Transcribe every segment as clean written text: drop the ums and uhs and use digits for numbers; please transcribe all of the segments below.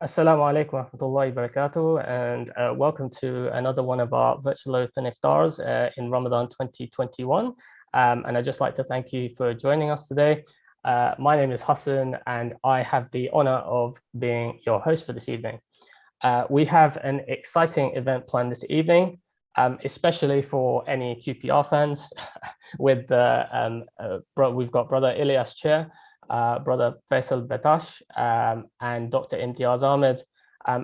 Assalamu alaikum wa rahmatullahi wa barakatuh, and welcome to another one of our virtual open iftars in Ramadan 2021. And I'd just like to thank you for joining us today. My name is Hassan, and I have the honor of being your host for this evening. We have an exciting event planned this evening, especially for any QPR fans. With we've got Brother Ilias Chair, Brother Faysal Bettache, and Dr. Imtiaz Ahmad,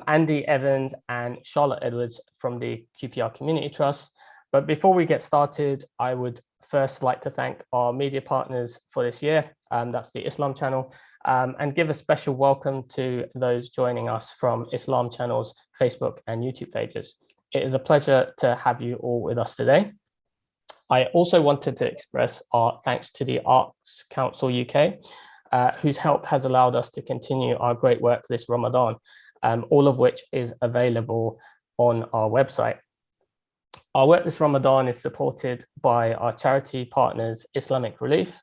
Andy Evans, and Charlotte Edwards from the QPR Community Trust. But before we get started, I would first like to thank our media partners for this year. That's the Islam Channel, and give a special welcome to those joining us from Islam Channel's Facebook and YouTube pages. It is a pleasure to have you all with us today. I also wanted to express our thanks to the Arts Council UK, whose help has allowed us to continue our great work this Ramadan, all of which is available on our website. Our work this Ramadan is supported by our charity partners, Islamic Relief.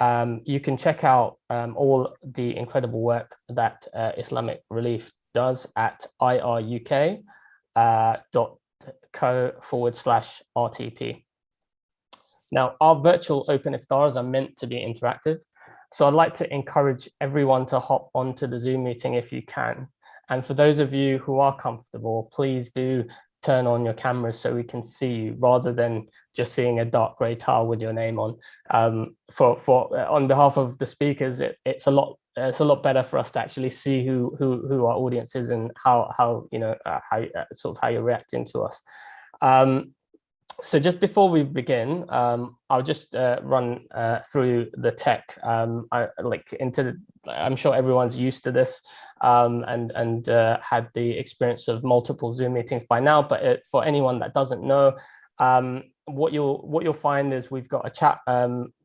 You can check out all the incredible work that Islamic Relief does at iruk.co/RTP. Now, our virtual open iftars are meant to be interactive, so I'd like to encourage everyone to hop onto the Zoom meeting if you can. And for those of you who are comfortable, please do turn on your cameras so we can see you rather than just seeing a dark grey tile with your name on. On behalf of the speakers, it's a lot better for us to actually see who our audience is and how you're reacting to us. So just before we begin, I'll just run through the tech. I'm sure everyone's used to this and had the experience of multiple Zoom meetings by now. But for anyone that doesn't know, what you'll find is we've got a chat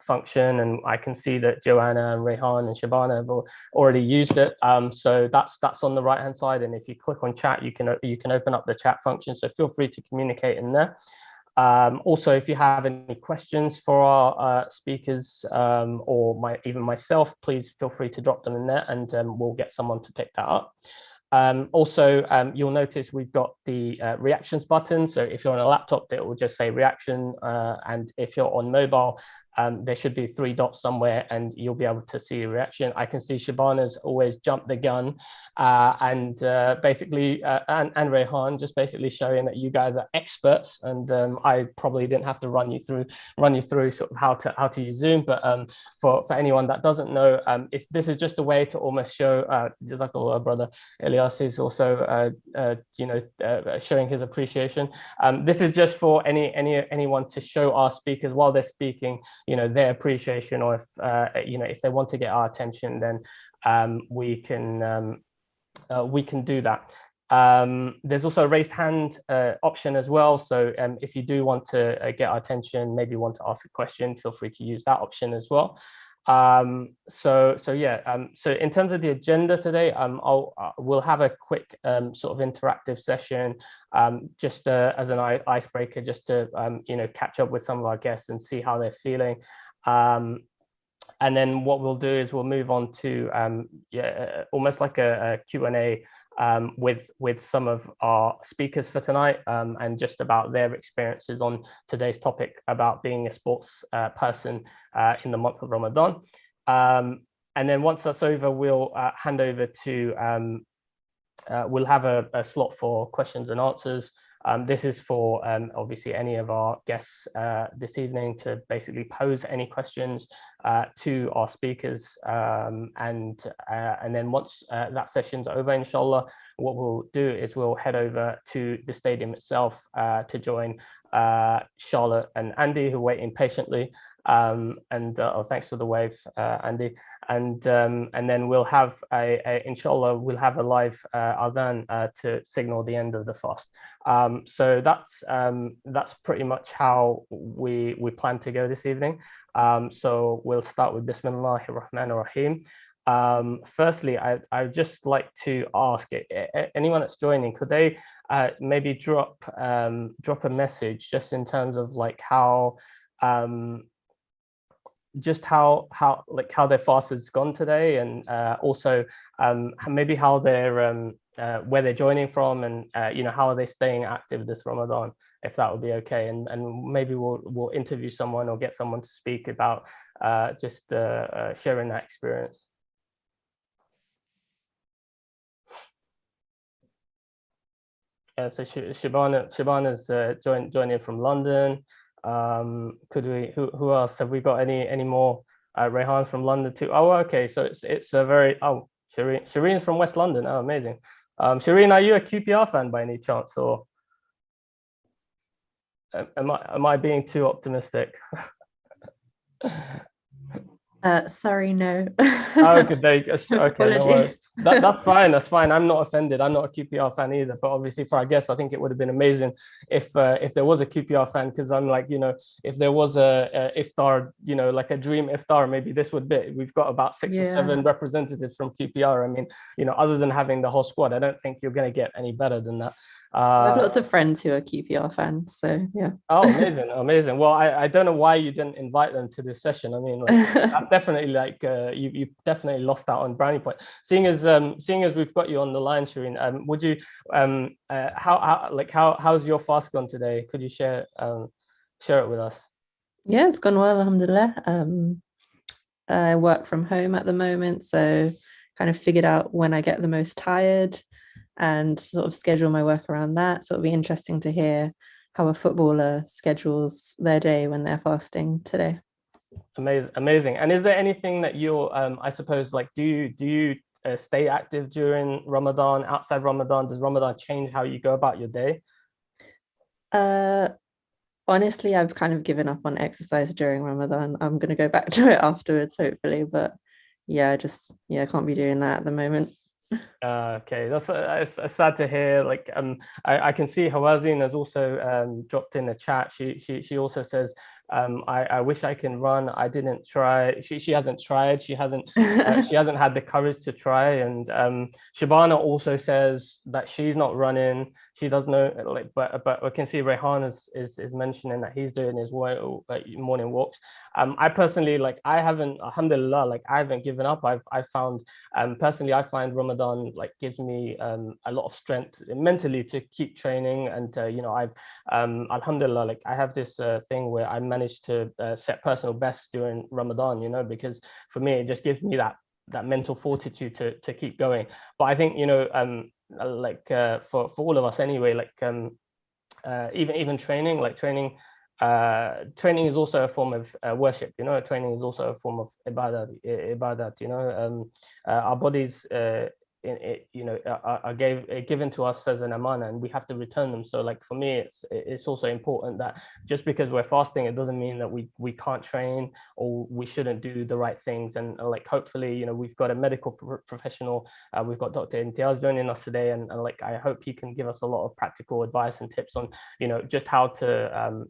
function, and I can see that Joanna and Rehan and Shabana have already used it. So that's on the right hand side, and if you click on chat, you can open up the chat function. So feel free to communicate in there. Also, if you have any questions for our speakers or even myself, please feel free to drop them in there, and we'll get someone to pick that up. Also, you'll notice we've got the reactions button. So if you're on a laptop, it will just say reaction. And if you're on mobile, there should be 3 dots somewhere and you'll be able to see a reaction. I can see Shabana's always jumped the gun and Rehan just basically showing that you guys are experts, and I probably didn't have to run you through sort of how to use Zoom. But for anyone that doesn't know, this is just a way to almost show Jazakallah, brother Elias is also showing his appreciation. This is just for anyone to show our speakers while they're speaking, their appreciation, or if they want to get our attention, then we can do that. There's also a raised hand option as well. So if you do want to get our attention, maybe want to ask a question, feel free to use that option as well. So in terms of the agenda today, we'll have a quick sort of interactive session, just as an icebreaker, just to catch up with some of our guests and see how they're feeling. And then what we'll do is we'll move on to almost like a Q&A with some of our speakers for tonight, and just about their experiences on today's topic about being a sports person in the month of Ramadan. And then once that's over, we'll hand over to, we'll have a slot for questions and answers. This is for obviously any of our guests this evening to basically pose any questions to our speakers, and then once that session's over, inshallah, what we'll do is we'll head over to the stadium itself to join Charlotte and Andy, who are waiting patiently. Thanks for the wave, Andy. And then we'll have inshallah, we'll have a live Athan to signal the end of the fast. So that's pretty much how we plan to go this evening. So we'll start with Bismillahir Rahmanir Rahim. Firstly, I'd just like to ask anyone that's joining, could they maybe drop a message just in terms of like how just how their fast has gone today, and also maybe how they're where they're joining from, and how are they staying active this Ramadan, if that would be okay, and maybe we'll interview someone or get someone to speak about just sharing that experience. So Shabana's joining from London. Could we? Who else have we got? Any more? Rehan's from London too. Oh, okay. So it's a very Shireen's from West London. Oh, amazing. Shireen, are you a QPR fan by any chance, or am I being too optimistic? Sorry, no. Oh, good. There you go. Okay, no worries. Apologies. That's fine. That's fine. I'm not offended. I'm not a QPR fan either. But obviously, for our guests, I think it would have been amazing if there was a QPR fan, because I'm like, if there was a iftar, like a dream iftar, maybe this would be. We've got about six or seven representatives from QPR. I mean, other than having the whole squad, I don't think you're going to get any better than that. I have lots of friends who are QPR fans, so yeah. Oh, amazing. Well, I don't know why you didn't invite them to this session. I mean, like, that's definitely like you definitely lost out on brownie point. Seeing as we've got you on the line, Shireen, would you how's your fast gone today? Could you share it with us? Yeah, it's gone well, alhamdulillah. I work from home at the moment, so kind of figured out when I get the most tired and sort of schedule my work around that. So it'll be interesting to hear how a footballer schedules their day when they're fasting today. Amazing. And is there anything that you're, I suppose, like, do you stay active during Ramadan, outside Ramadan? Does Ramadan change how you go about your day? Honestly, I've kind of given up on exercise during Ramadan. I'm going to go back to it afterwards, hopefully. But yeah, I can't be doing that at the moment. Okay, that's it's sad to hear. Like, I can see Hawazin has also dropped in the chat. She also says, I wish I can run. I didn't try. She hasn't tried. She hasn't had the courage to try. And Shabana also says that she's not running. She doesn't know, like, but we can see Rehan is mentioning that he's doing his morning walks. I personally, like, I haven't, alhamdulillah, like, I haven't given up. I found personally, I find Ramadan like gives me a lot of strength mentally to keep training, and I've alhamdulillah, like, I have this thing where I managed to set personal bests during Ramadan, because for me it just gives me that mental fortitude to keep going. But I think like for all of us anyway, like even training, like training is also a form of worship. Training is also a form of ibadat. Our bodies are given to us as an amana, and we have to return them. So, like, for me, it's also important that just because we're fasting, it doesn't mean that we can't train or we shouldn't do the right things. And like, hopefully, we've got a medical professional. We've got Dr. Imtiaz joining us today, and like, I hope he can give us a lot of practical advice and tips on just how to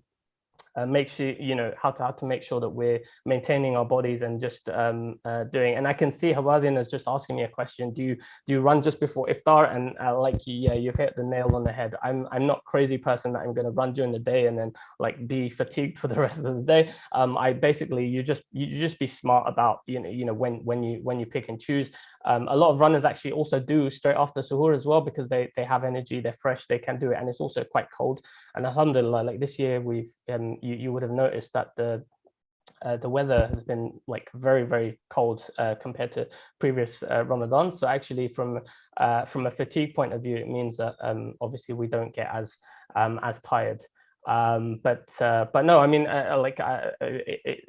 make sure how to make sure that we're maintaining our bodies and just doing. And I can see Hawadin is just asking me a question. Do you run just before iftar? And like, yeah, you've hit the nail on the head. I'm not crazy person that I'm going to run during the day and then like be fatigued for the rest of the day. I basically, you just be smart about when you pick and choose. A lot of runners actually also do straight after suhoor as well, because they have energy, they're fresh, they can do it, and it's also quite cold. And alhamdulillah, like this year we've you would have noticed that the weather has been like very, very cold compared to previous Ramadan. So actually, from a fatigue point of view, it means that obviously we don't get as tired. But no, I mean,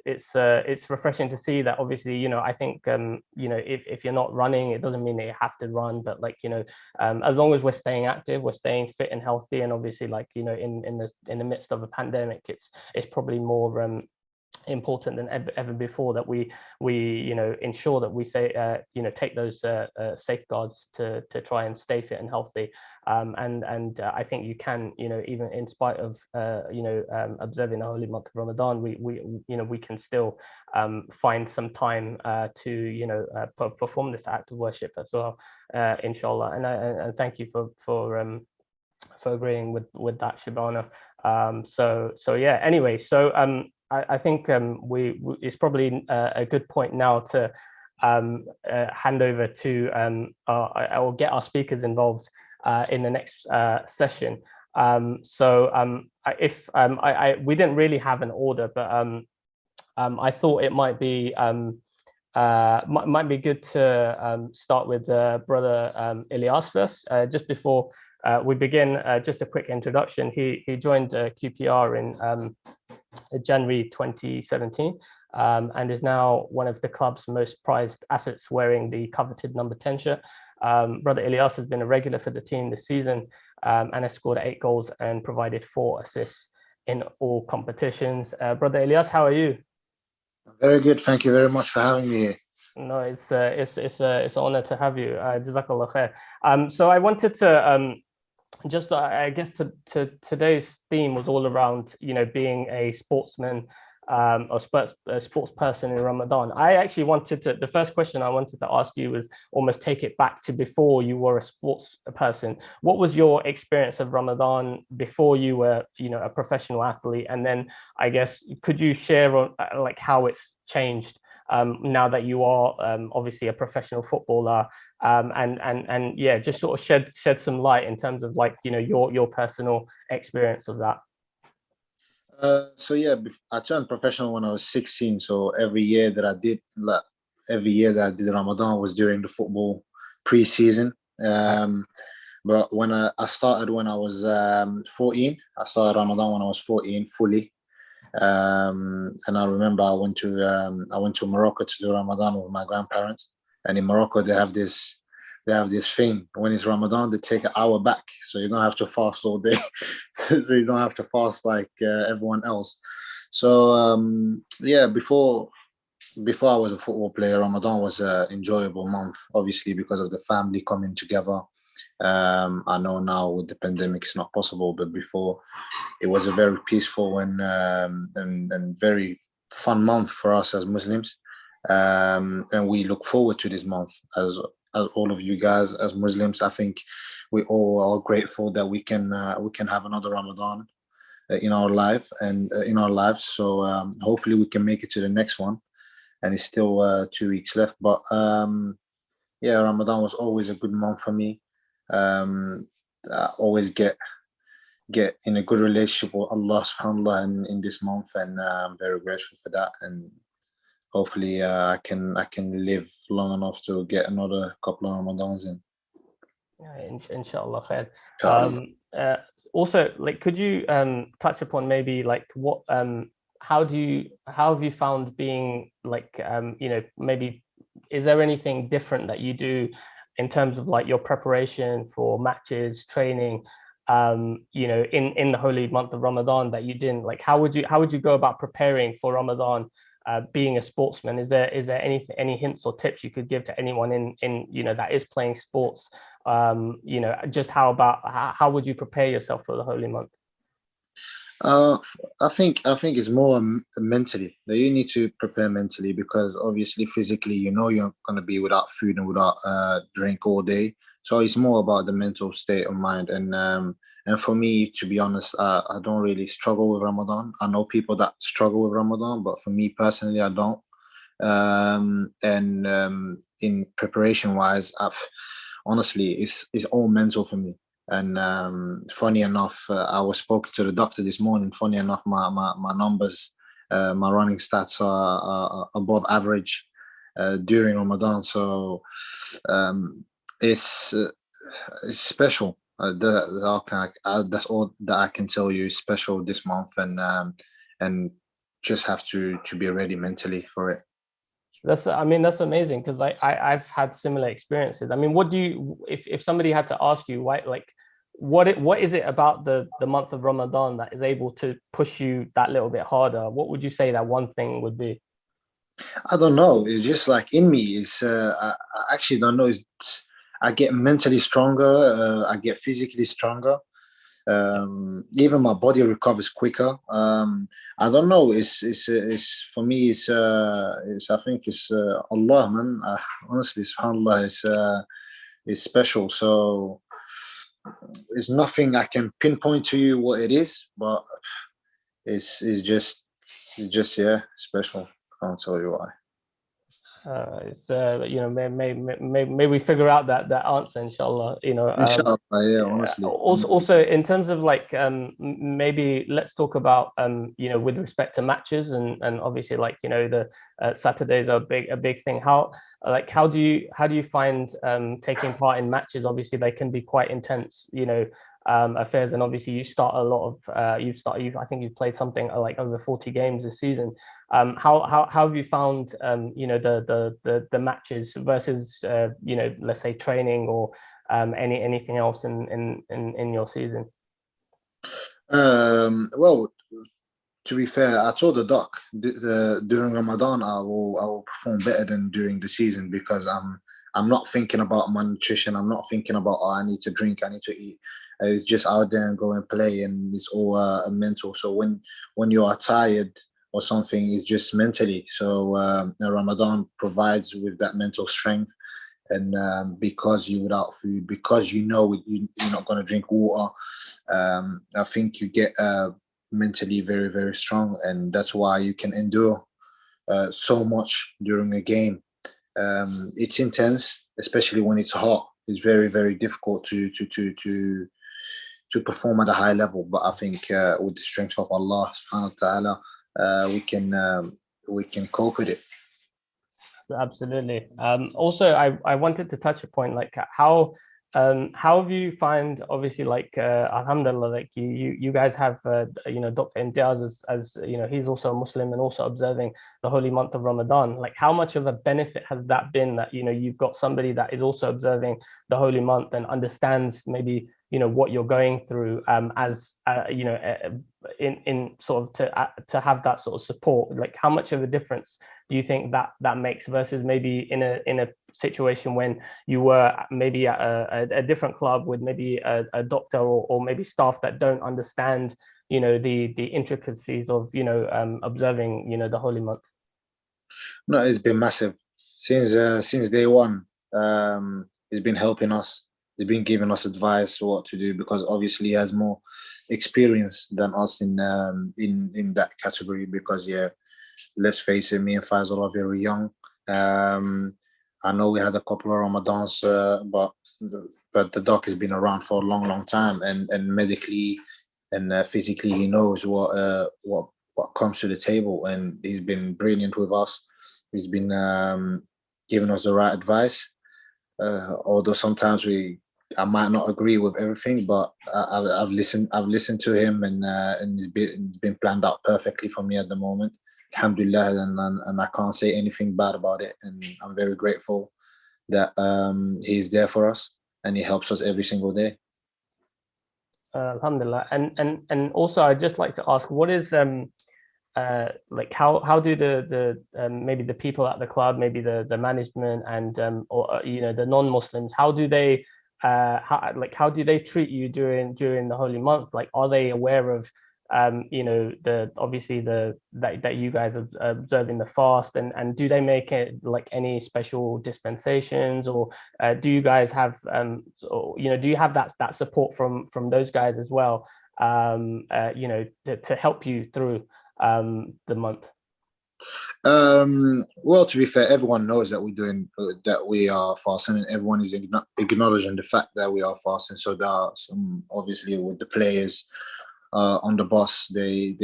it's refreshing to see that. Obviously, I think if you're not running, it doesn't mean that you have to run, but like, as long as we're staying active, we're staying fit and healthy, and obviously, like, in the midst of a pandemic, it's probably more important than ever before that we ensure that we say take those safeguards to try and stay fit and healthy, and I think you can, even in spite of observing the holy month of Ramadan, we can still find some time to perform this act of worship as well, inshallah. And thank you for agreeing with that, Shabana. So yeah, anyway, so I think it's probably a good point now to hand over to I will get our speakers involved in the next session. If we didn't really have an order, but I thought it might be good to start with brother Ilias first. Just before we begin, just a quick introduction. He joined QPR in January 2017 and is now one of the club's most prized assets, wearing the coveted number 10 shirt. Brother Elias has been a regular for the team this season and has scored 8 goals and provided 4 assists in all competitions. Brother Elias, how are you? Very good. Thank you very much for having me here. No, it's an honor to have you. Jazakallah khair. So I wanted to just I guess today's theme was all around, you know, being a sportsman or sports person in Ramadan. I actually wanted to, the first question I wanted to ask you was almost take it back to before you were a sports person. What was your experience of Ramadan before you were, you know, a professional athlete? And then I guess, could you share on like how it's changed now that you are obviously a professional footballer, and yeah, just sort of shed some light in terms of, like, you know, your personal experience of that. So yeah, I turned professional when I was 16. So every year that I did Ramadan was during the football pre-season. But when I started when I was 14, I started Ramadan when I was 14 fully. And I remember I went to Morocco to do Ramadan with my grandparents. And in Morocco they have this thing, when it's Ramadan they take an hour back, so you don't have to fast all day. So you don't have to fast like everyone else. So yeah, before I was a football player, Ramadan was an enjoyable month, obviously because of the family coming together. I know now with the pandemic it's not possible, but before it was a very peaceful and very fun month for us as Muslims. And we look forward to this month as all of you guys as Muslims. I think we all are grateful that we can have another Ramadan in our life and in our lives. So hopefully we can make it to the next one, and it's still 2 weeks left. But yeah, Ramadan was always a good month for me. I always get in a good relationship with Allah subhanallah in this month, and I'm very grateful for that. And hopefully I can live long enough to get another couple of Ramadans in. Yeah, inshallah khair. Also, like, could you touch upon maybe like what how have you found being like you know, maybe is there anything different that you do in terms of like your preparation for matches, training, you know, in the holy month of Ramadan that you didn't, like, how would you go about preparing for Ramadan, being a sportsman? Is there any hints or tips you could give to anyone in you know, that is playing sports? You know, just how would you prepare yourself for the holy month? I think it's more mentally that you need to prepare mentally, because obviously physically, you know, you're going to be without food and without drink all day. So it's more about the mental state of mind. And for me, to be honest, I don't really struggle with Ramadan. I know people that struggle with Ramadan, but for me personally, I don't. In preparation wise, honestly, it's all mental for me. And funny enough, I was spoken to the doctor this morning. Funny enough, my numbers, my running stats are above average during Ramadan. So it's special. That's all that I can tell you is special this month, and just have to be ready mentally for it. That's amazing, because I've had similar experiences. I mean, what do you, if somebody had to ask you why, like, what is it about the month of Ramadan that is able to push you that little bit harder? What would you say that one thing would be? I don't know. It's just like in me. I actually don't know. I get mentally stronger. I get physically stronger. Even my body recovers quicker. I don't know. It's for me. I think it's Allah, man. Honestly, SubHanAllah is special. So it's nothing I can pinpoint to you what it is, but it's just It's just, yeah, special. Can't tell you why. It's you know, may we figure out that answer, inshallah. You know, Inshallah, yeah, honestly. also in terms of like maybe let's talk about you know, with respect to matches, and obviously, like, you know, the Saturdays are a big thing. How do you find taking part in matches? Obviously they can be quite intense, you know, affairs, and obviously you start a lot of I think you've played something like over 40 games this season. How have you found you know, the matches versus you know, let's say training or anything else in your season? Well, to be fair, I told the doc during Ramadan I will perform better than during the season, because I'm not thinking about my nutrition. I'm not thinking about, oh, I need to drink, I need to eat. It's just out there and go and play, and it's all mental. So when you are tired or something, it's just mentally. So Ramadan provides with that mental strength, and because you're without food, because you know you're not going to drink water, I think you get mentally very, very strong, and that's why you can endure so much during a game. It's intense, especially when it's hot. It's very, very difficult to perform at a high level. But I think with the strength of Allah subhanahu wa ta'ala, we can cope with it. Absolutely. Also, I wanted to touch a point, like how have you find, obviously, like alhamdulillah, like you guys have you know, Dr. Imtiaz, as you know, he's also a Muslim and also observing the holy month of Ramadan. Like, how much of a benefit has that been, that, you know, you've got somebody that is also observing the holy month and understands maybe, you know, what you're going through, as you know, in sort of to have that sort of support? Like, how much of a difference do you think that makes, versus maybe in a situation when you were maybe at a different club with maybe a doctor or maybe staff that don't understand, you know, the intricacies of, you know, observing, you know, the holy month? No, it's been massive since day one. He's been helping us. He's been giving us advice what to do, because obviously he has more experience than us in that category. Because, yeah, let's face it, me and Faisal are very young. I know we had a couple of Ramadans, but the doc has been around for a long, long time, and medically and physically he knows what comes to the table, and he's been brilliant with us. He's been giving us the right advice, although sometimes I might not agree with everything, but I've listened to him, and it's been planned out perfectly for me at the moment. Alhamdulillah, and I can't say anything bad about it, and I'm very grateful that he's there for us and he helps us every single day. Alhamdulillah. And also, I'd just like to ask, what is like how do the maybe the people at the club, maybe the management, and or you know, the non-Muslims, how do they how do they treat you during the holy month? Like, are they aware of you know, obviously that you guys are observing the fast, and do they make it like any special dispensations, or do you guys have you know, do you have that support from those guys as well, you know, to help you through the month? Well, to be fair, everyone knows that that we are fasting, and everyone is acknowledging the fact that we are fasting. So there are some, obviously, with the players on the bus, they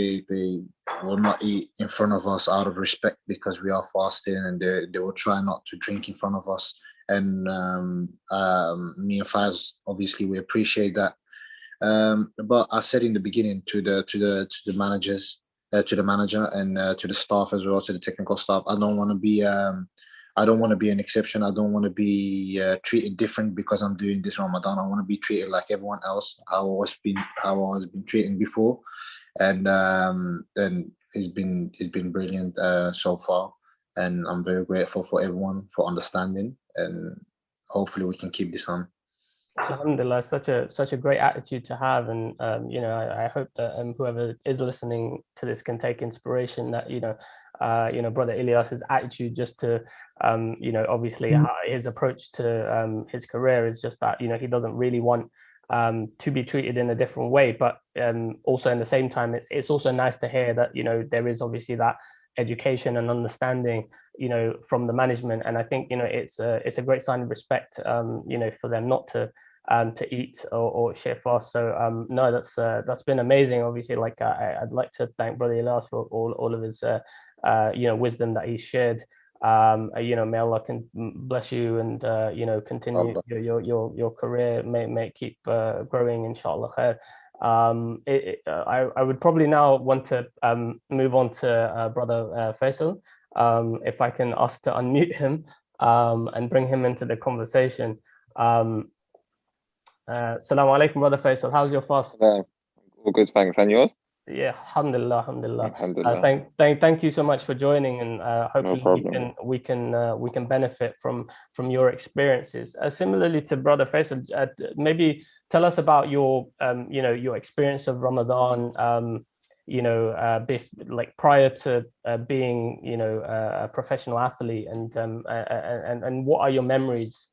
will not eat in front of us out of respect, because we are fasting, and they will try not to drink in front of us. And me and Faz, obviously, we appreciate that. But I said in the beginning to the managers, to the manager, and to the staff as well, to the technical staff, I don't want to be an exception. I don't want to be treated different because I'm doing this Ramadan. I want to be treated like everyone else, how I was been treated before, and it's been brilliant so far, and I'm very grateful for everyone for understanding, and hopefully we can keep this on. Alhamdulillah, such a great attitude to have, and you know, I hope that whoever is listening to this can take inspiration, that you know, brother Ilias's attitude, just to you know, obviously his approach to his career is just that, you know, he doesn't really want to be treated in a different way. But also in the same time, it's also nice to hear that, you know, there is obviously that education and understanding, you know, from the management. And I think, you know, it's a great sign of respect, you know, for them not to eat or share fast. So no, that's been amazing. Obviously, like I'd like to thank Brother Elias for all of his you know, wisdom that he shared. You know, may Allah can bless you and you know, continue your career. May it keep growing, inshallah khair. I would probably now want to move on to Brother Faisal. If I can ask to unmute him and bring him into the conversation. Assalamu alaikum, Brother Faisal. How's your fast? All good, thanks. And yours? Yeah, alhamdulillah, alhamdulillah. Alhamdulillah. Thank you so much for joining, and hopefully problem. we can benefit from your experiences. Similarly to Brother Faisal, maybe tell us about your you know, your experience of Ramadan. You know, like prior to being, you know, a professional athlete, and what are your memories?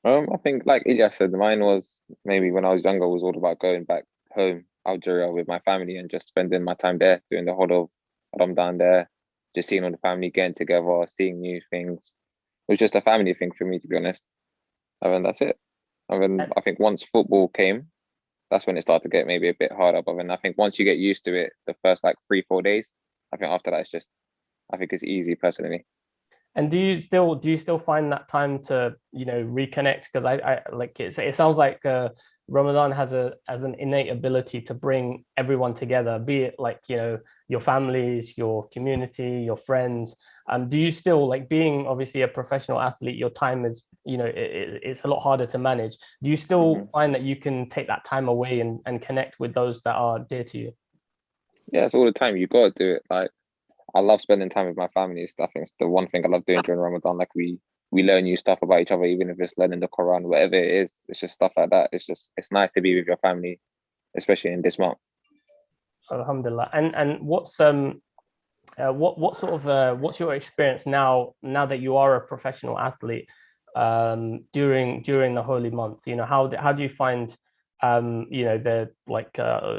I think, like Ilias said, mine was maybe when I was younger, was all about going back home, Algeria, with my family and just spending my time there, doing the whole of Ramadan there, just seeing all the family getting together, seeing new things. It was just a family thing for me, to be honest. And then that's it. And then I think once football came, that's when it started to get maybe a bit harder. But then I think once you get used to it, the first like 3-4 days, I think after that it's just, I think it's easy personally. And do you still find that time to, you know, reconnect? Because I like it sounds like Ramadan has an innate ability to bring everyone together, be it like, you know, your families, your community, your friends. Do you still, like, being obviously a professional athlete, your time is, you know, it's a lot harder to manage. Do you still find that you can take that time away and connect with those that are dear to you? Yeah, it's all the time. You got to do it. Like, I love spending time with my family and stuff. It's the one thing I love doing during Ramadan. Like we learn new stuff about each other, even if it's learning the Quran, whatever it is. It's just stuff like that. It's nice to be with your family, especially in this month. Alhamdulillah. And what's what sort of what's your experience now that you are a professional athlete during the holy month? You know, how do you find you know, the like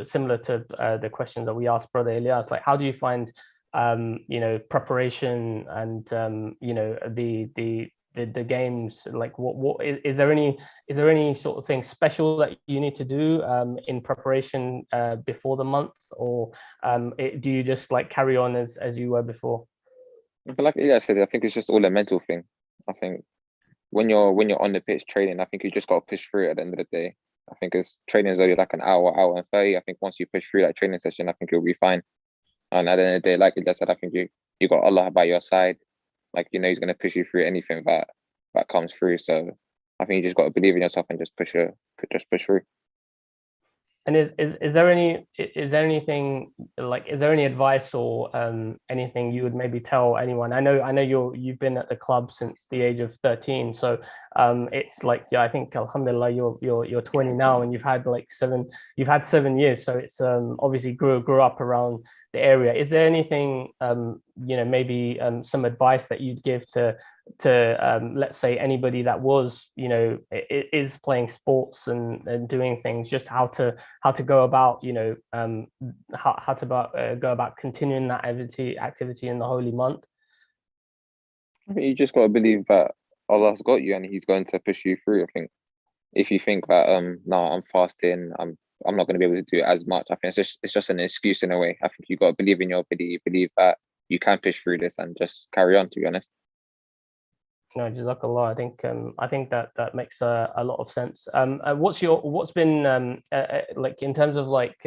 similar to the question that we asked Brother Elias, like how do you find you know, preparation and you know, the games? Like what is there any sort of thing special that you need to do in preparation before the month, or do you just like carry on as you were before? But like Elias said, I think it's just all a mental thing. I think when you're on the pitch training, I think you just got to push through it at the end of the day. I think it's training is only like an hour and 30. I think once you push through that training session, I think you'll be fine. And at the end of the day, like I said, I think you got Allah by your side. Like, you know, He's gonna push you through anything that comes through. So I think you just got to believe in yourself and just push through. And is there anything, like, is there any advice or anything you would maybe tell anyone? I know you've been at the club since the age of 13, so it's like, yeah, I think alhamdulillah you're 20 now, and you've had 7 years, so it's obviously grew up around the area. Is there anything you know, maybe some advice that you'd give to let's say anybody that was, you know, is playing sports and doing things, just how to go about, you know, how to go about continuing that activity in the holy month? I think you just got to believe that Allah's got you and He's going to push you through. I think if you think that no, I'm fasting, I'm not going to be able to do it as much, I think it's just an excuse in a way. I think you got to believe in your ability, believe that you can push through this and just carry on, to be honest. No, Jazakallah. I think that makes a lot of sense. What's been like in terms of like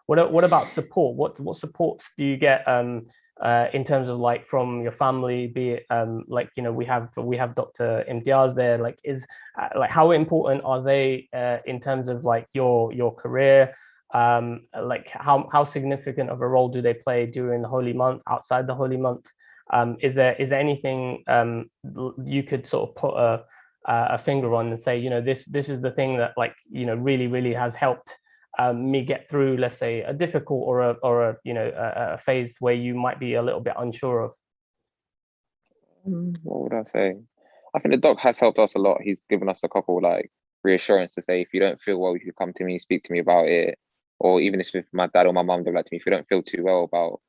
what about support? What supports do you get in terms of like from your family? Be it like, you know, we have Dr. Imtiaz there. Like, is like, how important are they in terms of like your career? Like how significant of a role do they play during the holy month, outside the holy month? Is there anything you could sort of put a finger on and say, you know, this is the thing that, like, you know, really has helped me get through, let's say, a difficult or a you know, a phase where you might be a little bit unsure of? What would I say? I think the doc has helped us a lot. He's given us a couple like reassurance to say, if you don't feel well, you can come to me, speak to me about it. Or even if with my dad or my mum, they're like to me, if you don't feel too well about,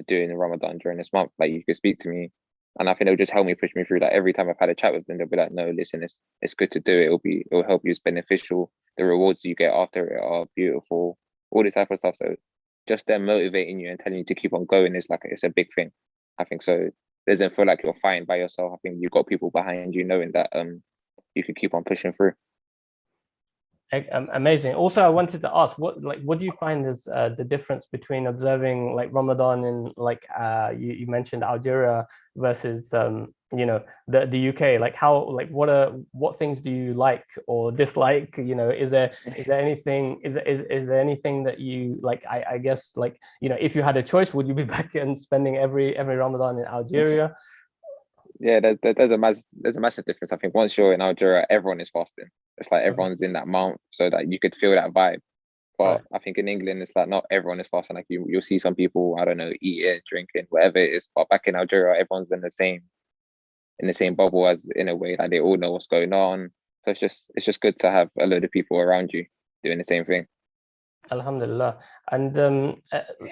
doing the Ramadan during this month, like, you could speak to me. And I think it'll just help me push me through. Like, every time I've had a chat with them, they'll be like, no, listen, it's good to do it. It'll help you. It's beneficial. The rewards you get after it are beautiful. All this type of stuff. So just them motivating you and telling you to keep on going is it's a big thing. I think so. It doesn't feel like you're fighting by yourself. I think you've got people behind you knowing that you can keep on pushing through. Amazing. Also, I wanted to ask, what do you find is the difference between observing like Ramadan in you mentioned Algeria versus the UK? Like, what things do you like or dislike? Is there anything is there anything that you like? I guess if you had a choice, would you be back and spending every Ramadan in Algeria? Yeah, there's a massive difference. I think once you're in Algeria, everyone is fasting. It's like everyone's in that month, so that you could feel that vibe. But Right. I think in England, it's like not everyone is fasting. Like you'll see some people, I don't know, eating, drinking, whatever it is. But back in Algeria, everyone's in the same bubble, as in a way, like they all know what's going on. So it's just good to have a load of people around you doing the same thing. Alhamdulillah. And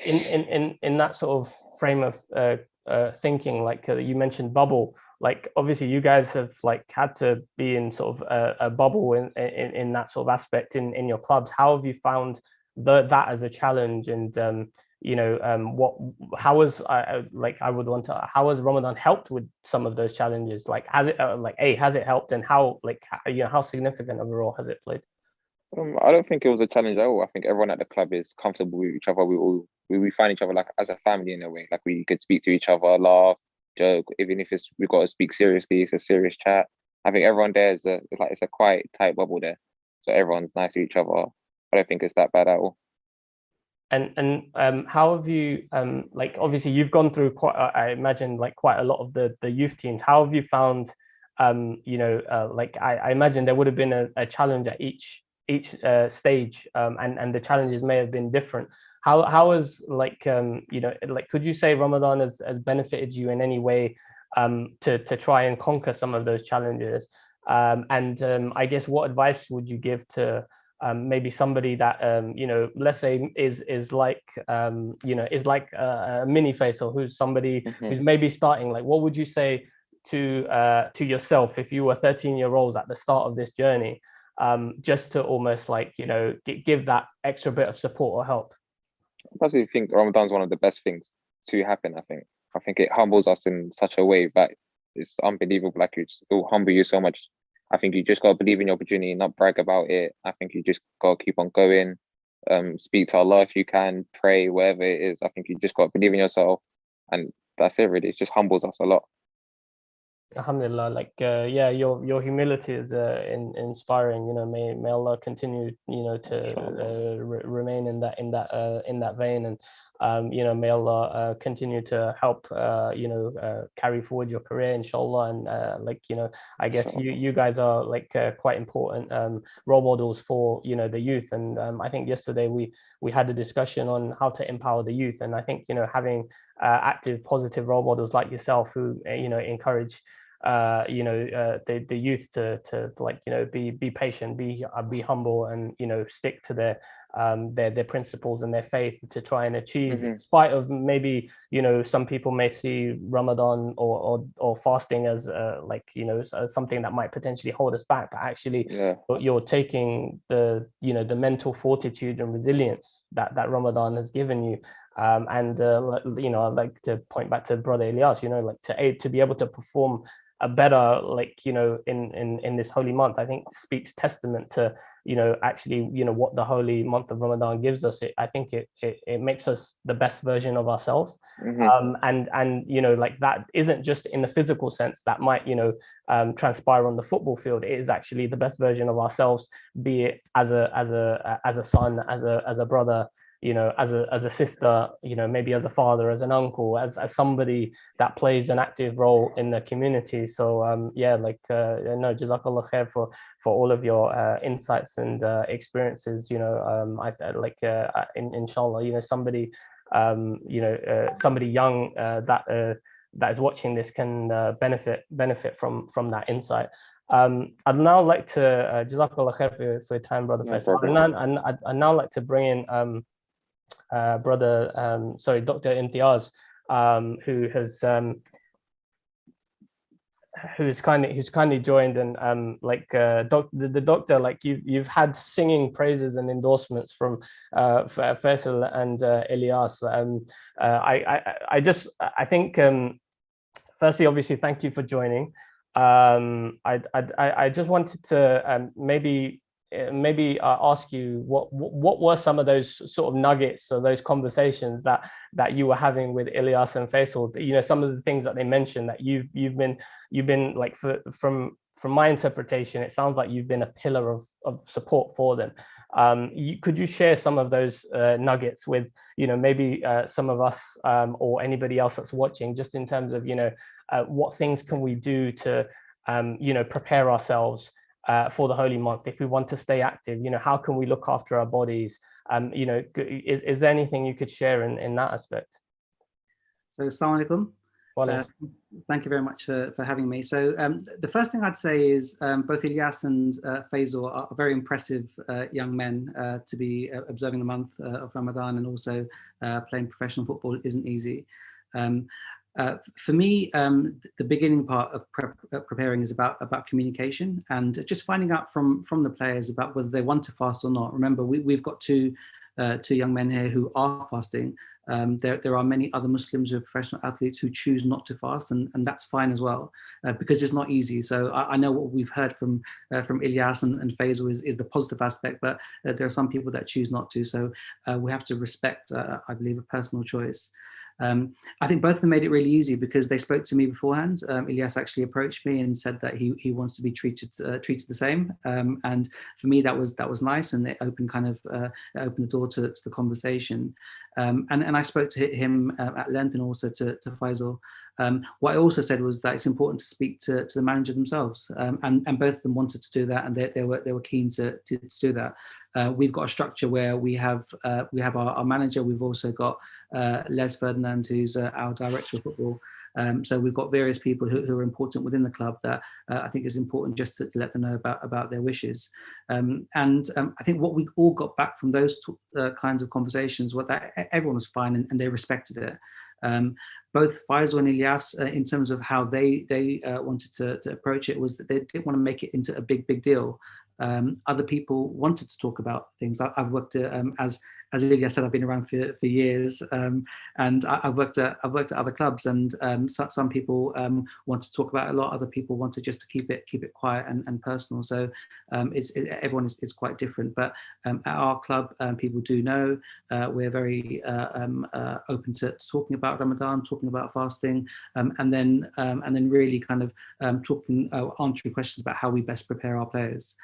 in that sort of frame of thinking, you mentioned bubble, obviously you guys have had to be in sort of a bubble in that sort of aspect in your clubs. How have you found that as a challenge? And how has Ramadan helped with some of those challenges? Has it helped, and how significant overall has it played? I don't think it was a challenge at all. I think everyone at the club is comfortable with each other. We find each other like as a family in a way. Like, we could speak to each other, laugh, joke. Even if we've got to speak seriously, it's a serious chat. I think everyone there it's a quite tight bubble there. So everyone's nice to each other. I don't think it's that bad at all. And how have you obviously you've gone through quite I imagine quite a lot of the youth teams. How have you found I imagine there would have been a challenge at each stage, and the challenges may have been different. How has could you say Ramadan has benefited you in any way to try and conquer some of those challenges? I guess, what advice would you give to maybe somebody that let's say is like a mini Faisal, who's somebody who's maybe starting? What would you say to yourself if you were 13-year-olds at the start of this journey, just to almost give that extra bit of support or help? I personally think Ramadan's one of the best things to happen. I think it humbles us in such a way that it's unbelievable. Like, it'll humble you so much. I think you just got to believe in your opportunity, not brag about it. I think you just got to keep on going. Speak to Allah if you can, pray, wherever it is. I think you just got to believe in yourself, and that's it really. It just humbles us a lot. Alhamdulillah, your humility is inspiring. May Allah continue to remain in that vein, and may Allah continue to help carry forward your career, inshallah. And I guess you guys are quite important role models for the youth. And I think yesterday we had a discussion on how to empower the youth, and I think having active, positive role models like yourself who encourage the youth to be patient, be humble, and stick to their principles and their faith to try and achieve, in spite of maybe some people may see Ramadan or fasting as something that might potentially hold us back, but actually you're taking the mental fortitude and resilience that Ramadan has given you. I'd like to point back to brother Elias, to be able to perform a better in this holy month, I think speaks testament to actually what the holy month of Ramadan gives us. I think it makes us the best version of ourselves. And that isn't just in the physical sense that might transpire on the football field. It is actually the best version of ourselves, be it as a son, as a brother, as a sister, maybe as a father, as an uncle, as somebody that plays an active role in the community. So Jazakallah khair for all of your insights and experiences. Inshallah, somebody somebody young that is watching this can benefit from that insight. I'd now like to Jazakallah khair for your time, brother No Faisal. problem. And I'd now like to bring in Dr. Imtiaz, who's kindly joined, and the doctor, like you've had singing praises and endorsements from Faisal and Elias. I think firstly, obviously, thank you for joining. I just wanted to maybe ask you what were some of those sort of nuggets or those conversations that you were having with Ilias and Faisal. You know, some of the things that they mentioned that you've been like, from my interpretation, it sounds like you've been a pillar of support for them. Could you share some of those nuggets with, you know, maybe some of us or anybody else that's watching, just in terms of, you know, what things can we do to you know, prepare ourselves for the holy month if we want to stay active? You know, how can we look after our bodies? You know, is there anything you could share in that aspect? So, assalamu alaikum. Thank you very much for having me. So the first thing I'd say is both Ilias and Faisal are very impressive young men. To be observing the month of Ramadan and also playing professional football isn't easy. For me, the beginning part of preparing is about communication and just finding out from the players about whether they want to fast or not. Remember, we've got two young men here who are fasting. There are many other Muslims who are professional athletes who choose not to fast, and that's fine as well, because it's not easy. So I know what we've heard from Ilias and Faisal is the positive aspect, but there are some people that choose not to. So we have to respect, I believe, a personal choice. I think both of them made it really easy because they spoke to me beforehand. Ilias actually approached me and said that he wants to be treated the same, and for me that was nice, and it opened opened the door to the conversation. And I spoke to him at length, and also to Faisal. What I also said was that it's important to speak to the manager themselves, and both of them wanted to do that, and they were keen to do that. We've got a structure where we have our manager. We've also got Les Ferdinand, who's our director of football. So we've got various people who are important within the club that I think is important just to let them know about their wishes. And I think what we all got back from those kinds of conversations was that everyone was fine and they respected it. Both Faisal and Ilias, in terms of how they wanted to approach it, was that they didn't want to make it into a big deal. Other people wanted to talk about things. I've worked as Ilias said, I've been around for years, and I've worked at other clubs, and some people want to talk about it a lot. Other people wanted just to keep it quiet and personal. So everyone is quite different. But at our club, people do know we're very open to talking about Ramadan, talking about fasting, and then really kind of answering questions about how we best prepare our players.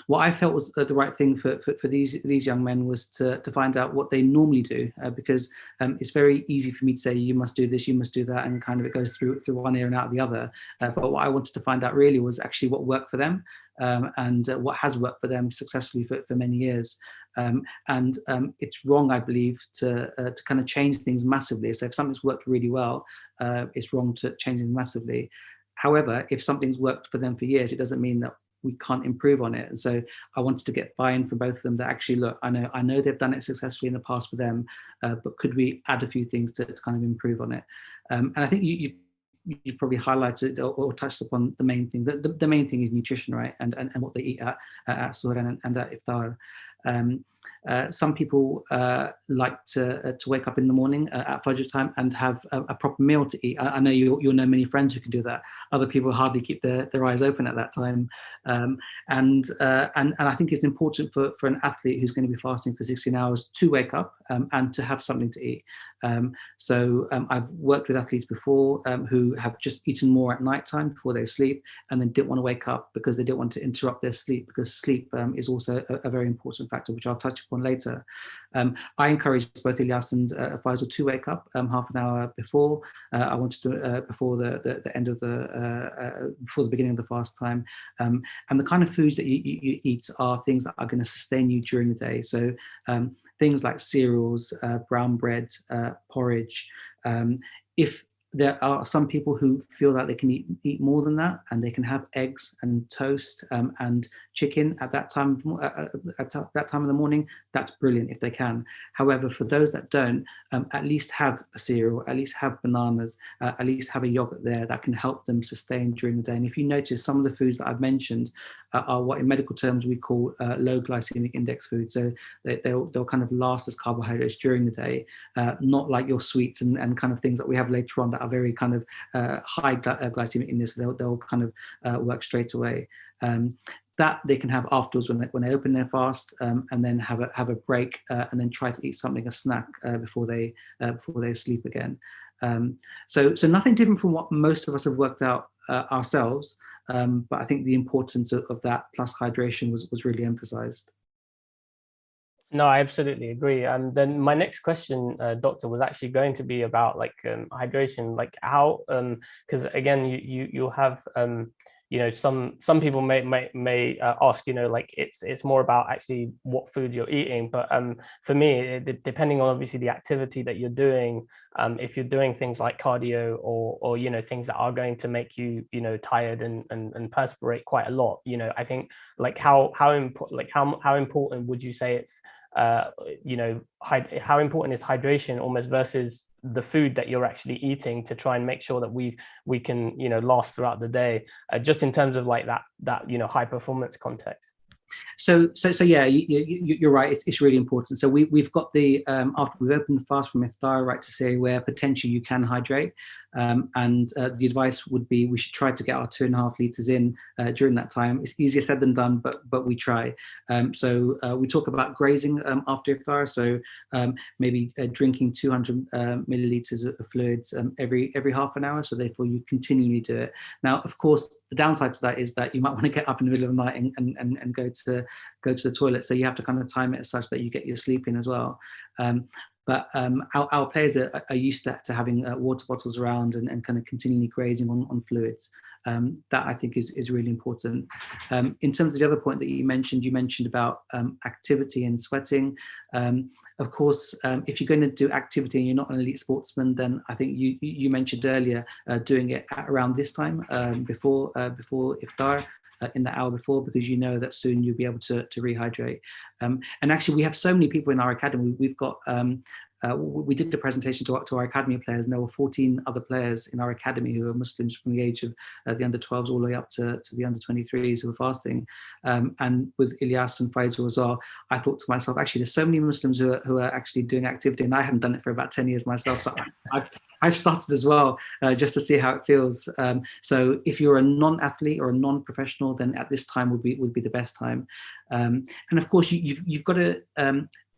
What I felt was the right thing for these young men was to find out what they normally do, because it's very easy for me to say you must do this, you must do that, and kind of it goes through one ear and out of the other. But what I wanted to find out really was actually what worked for them, and what has worked for them successfully for many years. And it's wrong, I believe, to kind of change things massively. So if something's worked really well, it's wrong to change things massively. However, if something's worked for them for years, it doesn't mean that we can't improve on it. And so I wanted to get buy-in from both of them that actually, look, I know they've done it successfully in the past for them, but could we add a few things to kind of improve on it? And I think you've probably highlighted or touched upon the main thing. The main thing is nutrition, right? And what they eat at Suhr and at Iftar. Some people like to wake up in the morning at Fajr time and have a proper meal to eat. I know you'll know many friends who can do that. Other people hardly keep their eyes open at that time. And I think it's important for an athlete who's going to be fasting for 16 hours to wake up and to have something to eat. So I've worked with athletes before who have just eaten more at night time before they sleep, and then didn't want to wake up because they didn't want to interrupt their sleep, because sleep is also a very important factor, which I'll touch upon later. I encourage both Ilias and Faisal to wake up half an hour before. I wanted to before the end of before the beginning of the fast time. And the kind of foods that you eat are things that are going to sustain you during the day. So things like cereals, brown bread, porridge. If there are some people who feel that they can eat more than that, and they can have eggs and toast and chicken at that time that time of the morning. That's brilliant if they can. However, for those that don't, at least have a cereal, at least have bananas, at least have a yogurt there that can help them sustain during the day. And if you notice, some of the foods that I've mentioned are what in medical terms we call low glycemic index foods. So they'll kind of last as carbohydrates during the day, not like your sweets and kind of things that we have later on that are very kind of high glycemic index. They'll kind of work straight away. That they can have afterwards when they open their fast, and then have a break, and then try to eat something, a snack, before they sleep again. So nothing different from what most of us have worked out ourselves, but I think the importance of that plus hydration was really emphasized. No, I absolutely agree. And then my next question, Doctor, was actually going to be about like hydration, like how, because again, you have, you know, some people may ask, you know, like it's more about actually what food you're eating. But for me, depending on obviously the activity that you're doing, if you're doing things like cardio or you know, things that are going to make you, you know, tired and perspirate quite a lot, you know, I think like how important would you say it's you know, how important is hydration almost versus the food that you're actually eating to try and make sure that we can, you know, last throughout the day, just in terms of like that you know, high performance context? So yeah, you're right. It's really important. So we've got the after we've opened the fast from Iftar right to say where potentially you can hydrate, and the advice would be we should try to get our 2.5 liters in during that time. It's easier said than done, but we try. So we talk about grazing after Iftar. So maybe drinking 200 milliliters of fluids every half an hour. So therefore you continually do it. Now, of course, the downside to that is that you might want to get up in the middle of the night and go to the toilet. So you have to kind of time it as such that you get your sleep in as well. But our players are used to having water bottles around and kind of continually grazing on fluids. That I think is really important. In terms of the other point that you mentioned about activity and sweating. Of course, if you're going to do activity and you're not an elite sportsman, then I think you mentioned earlier doing it at around this time before Iftar. In the hour before, because you know that soon you'll be able to rehydrate. And actually, we have so many people in our academy. We've got we did a presentation to our academy players, and there were 14 other players in our academy who are Muslims from the age of the under 12s all the way up to the under 23s who were fasting. And with Ilias and Faisal as well, I thought to myself, actually, there's so many Muslims who are actually doing activity, and I haven't done it for about 10 years myself. So I've started as well, just to see how it feels. So if you're a non-athlete or a non-professional, then at this time would be the best time. And of course, you've got to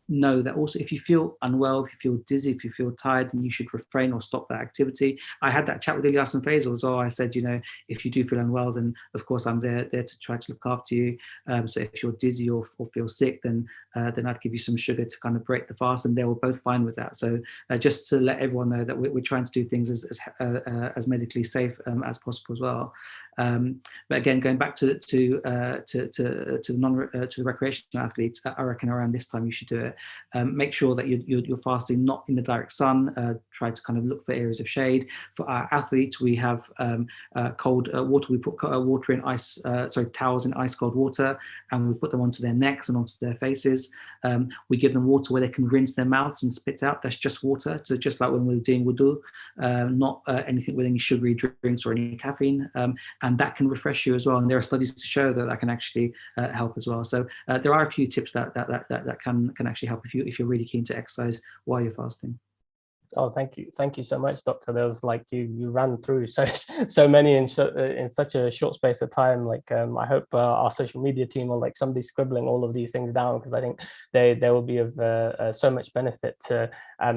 know that also if you feel unwell, if you feel dizzy, if you feel tired, then you should refrain or stop that activity. I had that chat with Elias and Faisal as well. I said, you know, if you do feel unwell, then of course I'm there to try to look after you. So if you're dizzy or feel sick, then I'd give you some sugar to kind of break the fast, and they were both fine with that. So just to let everyone know that we're trying to do things as medically safe as possible as well. But again, going back to the recreational athletes, I reckon around this time you should do it. Make sure that you're fasting not in the direct sun. Try to kind of look for areas of shade. For our athletes, we have cold water. We put water in towels in ice cold water, and we put them onto their necks and onto their faces. We give them water where they can rinse their mouths and spit out. That's just water. So just like when we're doing wudu, not anything with any sugary drinks or any caffeine. And that can refresh you as well. And there are studies to show that can actually help as well. So there are a few tips that can actually help if you're really keen to exercise while you're fasting. Oh, thank you so much, Doctor. There was like you ran through so many in such a short space of time. Like I hope our social media team or like somebody scribbling all of these things down, because I think they will be of so much benefit to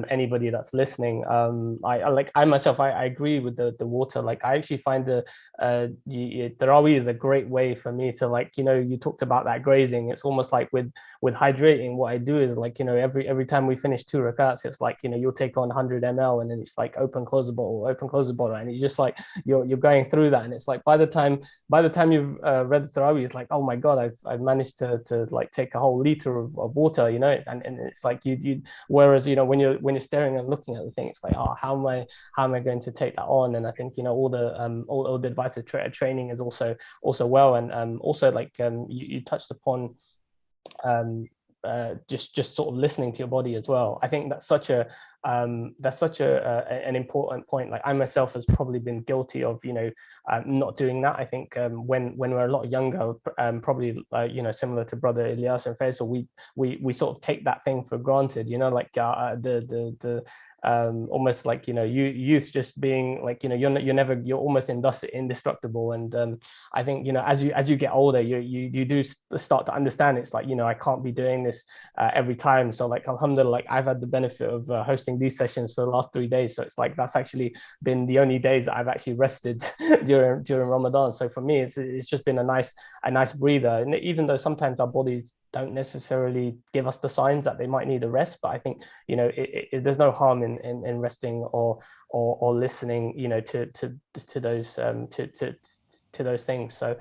anybody that's listening. I myself agree with the water. Like I actually find the Tarawih is a great way for me to, like, you know, you talked about that grazing. It's almost like with hydrating, what I do is, like, you know, every time we finish 2 rakats, it's like, you know, you'll take on 100 100 ml, and then it's like open, close the bottle, open, close the bottle, and you just like you're going through that, and it's like by the time you've read the Tarawih, it's like, oh my God, I've managed to like take a whole liter of water, you know, and it's like you whereas, you know, when you're staring and looking at the thing, it's like, oh, how am I going to take that on? And I think, you know, all the advice of training is also well, and also like you touched upon just sort of listening to your body as well. I think that's such an important point. Like I myself has probably been guilty of, you know, not doing that. I think when we're a lot younger, probably you know, similar to brother Elias and Faisal, we sort of take that thing for granted, you know, like the almost like, you know, youth just being like, you know, you're almost indestructible. And I think, you know, as you get older, you do start to understand, it's like, you know, I can't be doing this every time. So like, alhamdulillah, like I've had the benefit of hosting these sessions for the last 3 days, so it's like that's actually been the only days that I've actually rested during Ramadan. So for me, it's just been a nice breather. And even though sometimes our bodies don't necessarily give us the signs that they might need a rest, but I think, you know, there's no harm in resting or listening, you know, to those things. So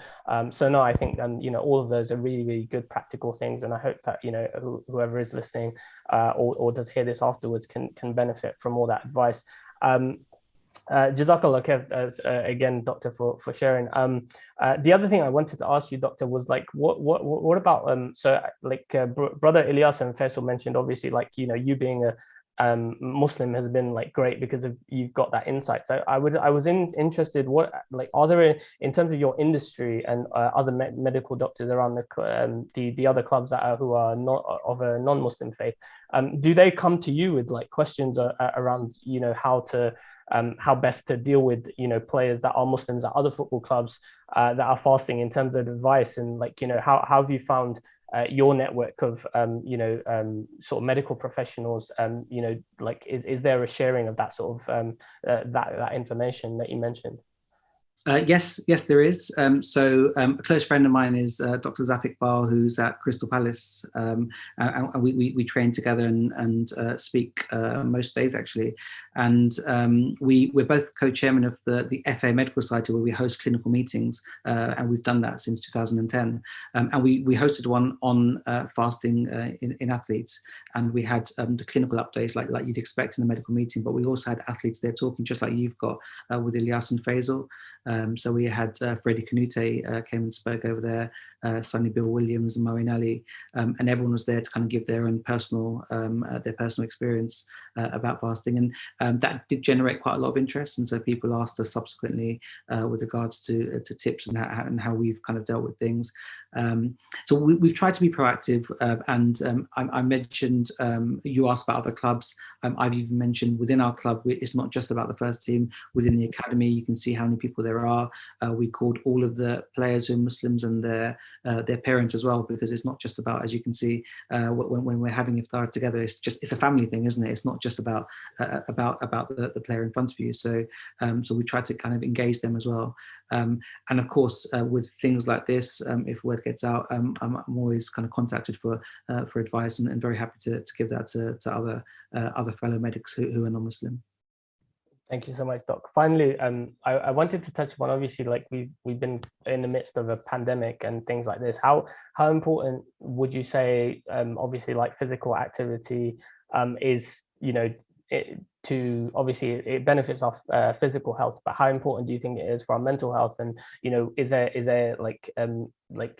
no, I think you know, all of those are really, really good practical things, and I hope that, you know, whoever is listening or does hear this afterwards can benefit from all that advice. Jazakallah khair, again, Doctor, for sharing. The other thing I wanted to ask you, Doctor, was like, what about so like brother Ilias and Faisal mentioned, obviously, like, you know, you being a Muslim has been like great because of you've got that insight. So I was interested, what like are there in terms of your industry and other medical doctors around the other clubs that who are not of a non-Muslim faith, do they come to you with like questions around, you know, how best to deal with, you know, players that are Muslims at other football clubs that are fasting, in terms of advice? And like, you know, how have you found your network of you know, sort of medical professionals, you know, like is there a sharing of that sort of that information that you mentioned? Yes, there is. So a close friend of mine is Dr. Zaf Iqbal, who's at Crystal Palace, and we train together and speak most days actually. And we're both co-chairmen of the FA Medical Society, where we host clinical meetings, and we've done that since 2010. And we hosted one on fasting in athletes, and we had the clinical updates like you'd expect in a medical meeting, but we also had athletes there talking just like you've got with Elias and Faisal. So we had Freddie Canute came and spoke over there, Sonny Bill Williams and Moeen Ali, and everyone was there to kind of give their own personal experience about fasting, and that did generate quite a lot of interest. And so people asked us subsequently with regards to tips and how we've kind of dealt with things. So we've tried to be proactive, and I mentioned, you asked about other clubs. I've even mentioned within our club, it's not just about the first team. Within the academy, you can see how many people there are. We called all of the players who are Muslims and their parents as well, because it's not just about, as you can see, when we're having iftar together, it's a family thing, isn't it? It's not just about the player in front of you. So we try to kind of engage them as well. And of course, with things like this, if word gets out, I'm always kind of contacted for advice, and very happy to give that to other fellow medics who are non-Muslim. Thank you so much, Doc. Finally, I wanted to touch upon, obviously, like we've been in the midst of a pandemic and things like this. How important would you say, obviously, like physical activity is, you know, to obviously it benefits our physical health, but how important do you think it is for our mental health? And, you know, is there like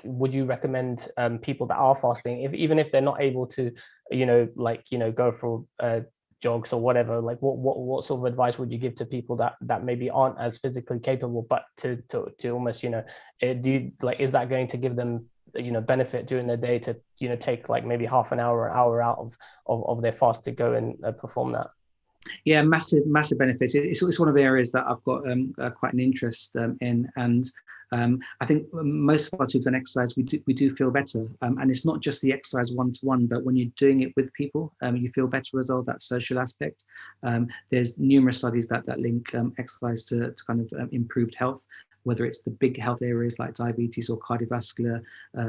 would you recommend people that are fasting, even if they're not able to, you know, go for jogs or whatever, like what sort of advice would you give to people that maybe aren't as physically capable, but to almost, you know, is that going to give them, you know, benefit during the day to, you know, take like maybe half an hour or hour out of their fast to go and perform that? Yeah, massive benefits. It's one of the areas that I've got quite an interest in, and I think most of us who've done exercise, we do feel better, and it's not just the exercise one-to-one, but when you're doing it with people, you feel better as well, that social aspect. There's numerous studies that link exercise to kind of improved health. whether it's the big health areas like diabetes or cardiovascular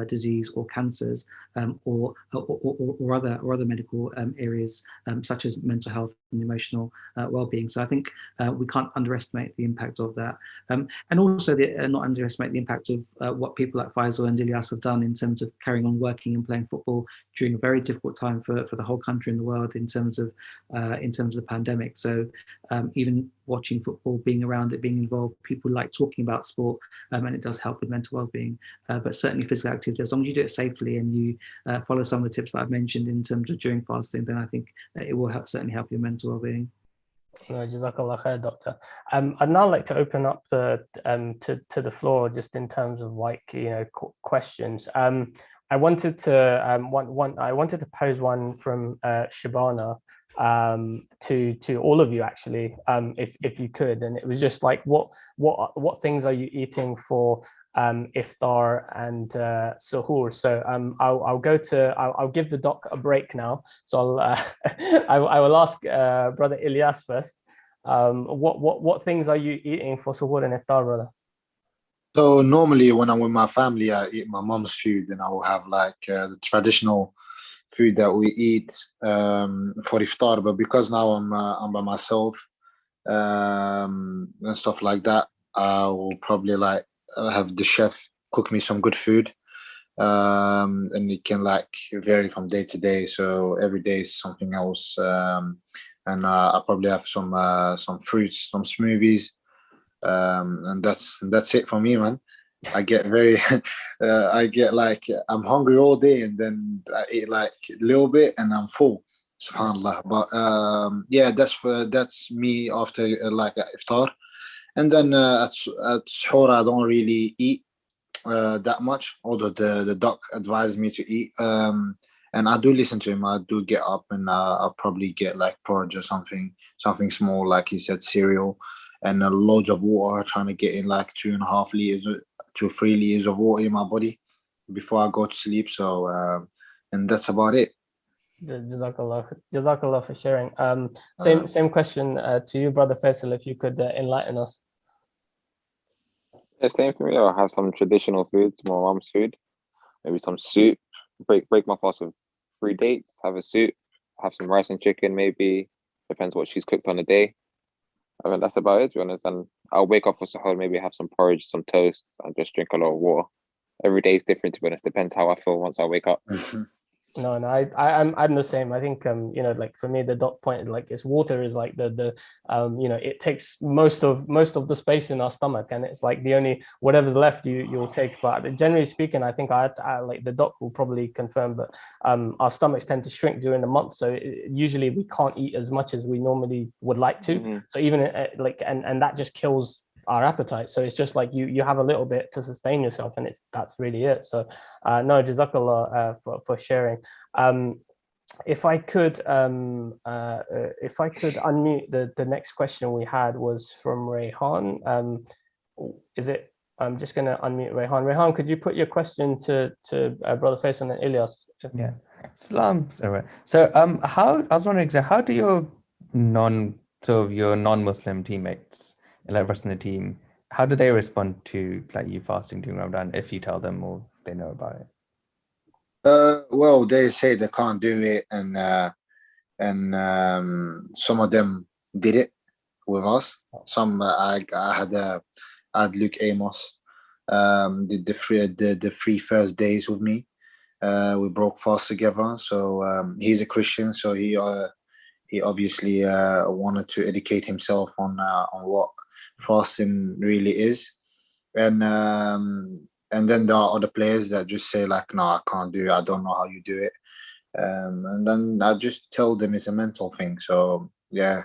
disease or cancers, or other medical areas such as mental health and emotional well-being. So I think we can't underestimate the impact of that, and also not underestimate the impact of what people like Faisal and Ilias have done in terms of carrying on working and playing football during a very difficult time for the whole country and the world in terms of the pandemic. So even watching football, being around it, being involved, people like talking about sport, and it does help with mental well-being. But certainly physical activity, as long as you do it safely and you follow some of the tips that I've mentioned in terms of during fasting, then I think it will certainly help your mental well-being. Jazakallah khair, Doctor. I'd now like to open up to the floor, just in terms of questions. I wanted to pose one from Shabana to all of you, actually, if you could. And it was just like, what things are you eating for iftar and suhoor? So I'll give the doc a break now. So I will ask Brother Ilias first. What things are you eating for suhoor and iftar, brother? So normally when I'm with my family, I eat my mom's food, and I will have like the traditional food that we eat for iftar. But because now I'm by myself and stuff like that, I will probably like have the chef cook me some good food, and it can like vary from day to day. So every day is something else, and I probably have some fruits, some smoothies. And that's it for me, man. I get very I get like I'm hungry all day, and then I eat like a little bit and I'm full, subhanallah. But yeah, that's me after like iftar. And then at suhoor I don't really eat that much, although the doc advised me to eat, and I do listen to him. I do get up and I'll probably get like porridge or something small, like he said, cereal, and loads of water, trying to get in like 2.5 liters to 3 liters of water in my body before I go to sleep. So and that's about it. Jazakallah for sharing. Same question to you, Brother Faisal, if you could enlighten us. Yeah, same for me. I'll have some traditional foods, my mom's food, maybe some soup. Break my fast with 3 dates, have a soup, have some rice and chicken, maybe, depends what she's cooked on the day. I mean, that's about it, to be honest. And I'll wake up for suhoor, maybe have some porridge, some toast, and just drink a lot of water. Every day is different, to be honest. Depends how I feel once I wake up. No, I'm the same. I think like for me, the doc pointed like water is like the it takes most of the space in our stomach, and it's like the only whatever's left you'll take. But generally speaking, I think I like the doc will probably confirm, but our stomachs tend to shrink during the month, so usually we can't eat as much as we normally would like to. So even like and that just kills our appetite. So it's just like you have a little bit to sustain yourself, and that's really it. So no, jazakallah for sharing. If I could unmute the next question we had was from Rayhan. I'm just going to unmute Rayhan. Rayhan, could you put your question to Brother Faisal and Ilias? Yeah. Salam. So I was wondering, so how do your non-Muslim teammates, like rest of the team, how do they respond to like you fasting during Ramadan, if you tell them or if they know about it? Well, they say they can't do it, and some of them did it with us. Some I had Luke Amos did the 3 first days with me. We broke fast together. So he's a Christian, so he obviously wanted to educate himself on what fasting really is, and then there are other players that just say like, no, I can't do it, I don't know how you do it, and then I just tell them it's a mental thing. So yeah,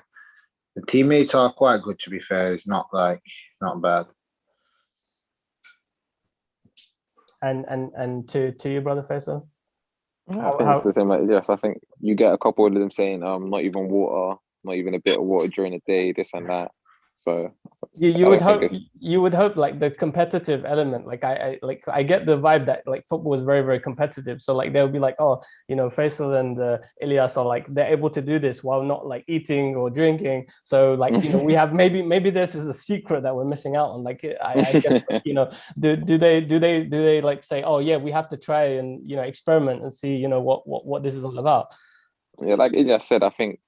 the teammates are quite good, to be fair. It's not bad. And to you, Brother Faisal? I think it's the same like Elias. I think you get a couple of them saying not even water, not even a bit of water during the day, this and that. So you would hope like the competitive element, like I get the vibe that like football is very, very competitive. So like they'll be like, oh, you know, Faisal and Ilias are like, they're able to do this while not like eating or drinking. So like, you know, we have maybe this is a secret that we're missing out on. Like I guess, like, you know, do they like say, oh yeah, we have to try and, you know, experiment and see, you know, what this is all about. Yeah, like Ilias said, I think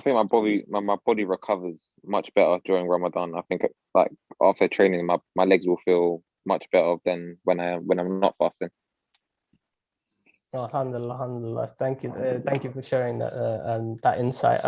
my body recovers much better during Ramadan. I think like after training, my legs will feel much better than when I'm not fasting. Alhamdulillah, alhamdulillah. Thank you for sharing that that insight.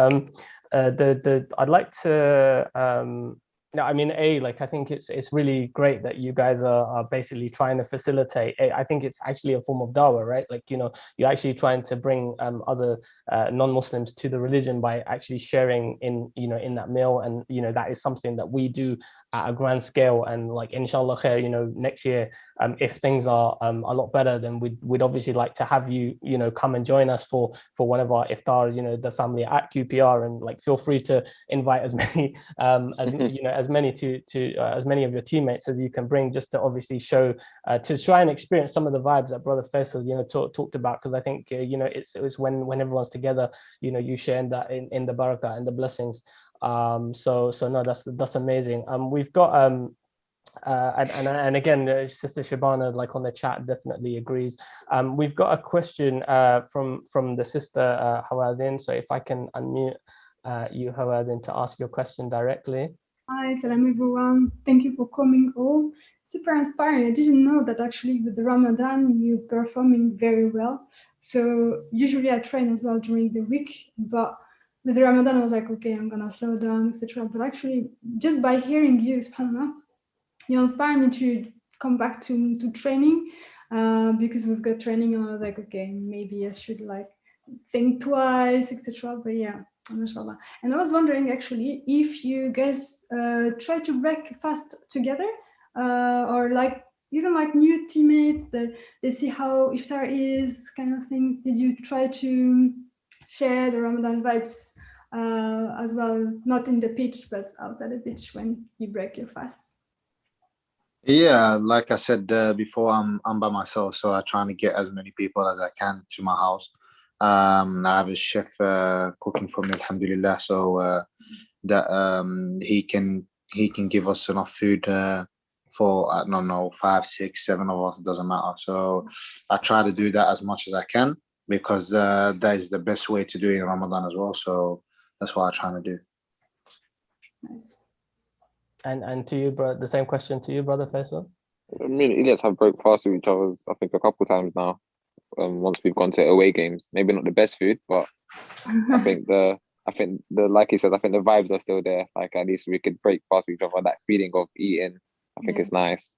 I'd like to no, I mean, like I think it's really great that you guys are basically trying to facilitate. I think it's actually a form of dawah, right? Like, you know, you're actually trying to bring other non-Muslims to the religion by actually sharing in, you know, in that meal. And, you know, that is something that we do at a grand scale. And like, inshallah khair, you know, next year, if things are a lot better, then we'd obviously like to have you, you know, come and join us for one of our iftars, you know, the family at QPR, and like feel free to invite as many as many of your teammates as you can bring, just to obviously show to try and experience some of the vibes that Brother Faisal, you know, talked about, because I think you know, it's when everyone's together, you know, you share in that in the barakah and the blessings. So no, that's amazing. We've got and again, Sister Shabana, like on the chat, definitely agrees. We've got a question from the sister Hawadin. So if I can unmute you, Hawadin, to ask your question directly. Hi, salam everyone. Thank you for coming all. Super inspiring. I didn't know that actually with the Ramadan you're performing very well. So usually I train as well during the week, but with the Ramadan I was like, okay, I'm gonna slow down, etc. But actually, just by hearing you, subhanAllah, you inspire me to come back to training because we've got training, and I was like, okay, maybe I should like think twice, etc. But yeah, mashallah. And I was wondering actually if you guys try to break fast together or like even like new teammates that they see how iftar is, kind of things. Did you try to share the Ramadan vibes as well, not in the pitch but outside the pitch when you break your fasts? Yeah, like I said before, I'm by myself, so I try to get as many people as I can to my house. I have a chef cooking for me, alhamdulillah, so that he can give us enough food for, I don't know, 5, 6, 7 of us, it doesn't matter. So I try to do that as much as I can, because that is the best way to do it in Ramadan as well. So that's what I'm trying to do. Nice. And to you, bro, the same question to you, Brother Faisal. I mean, Ilias have broke fast with each other, I think, a couple times now. Once we've gone to away games, maybe not the best food, but I think the like you said, I think the vibes are still there. Like at least we could break fast with each other. That feeling of eating, I think it's nice.